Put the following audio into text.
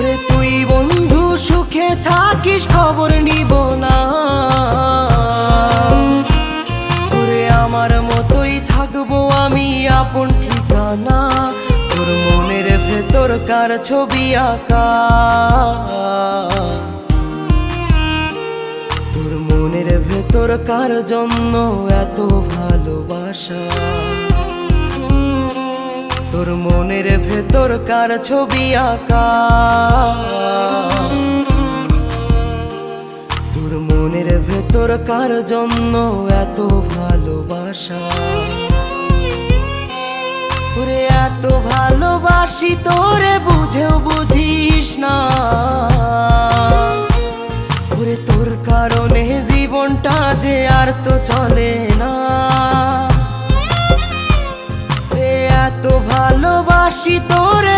ওরে তুই বন্ধু সুখে থাকিস খবর নিব না, ওরে আমার মতোই থাকবো আমি আপন ঠিকানা। তোর মনের ভেতর কার ছবি আঁকা, তোর মনের ভেতর কার জন্য এত ভালোবাসা, তোর মনের ভেতর কার ছবি আঁকা, তোর মনের ভেতর কার জন্য এত ভালোবাসা। তোরে এত ভালোবাসি তোরে বুঝেও বুঝিস না, ওরে তোর কারণে জীবনটা যে আর তো চলে না। এত ভালোবাসি তোরে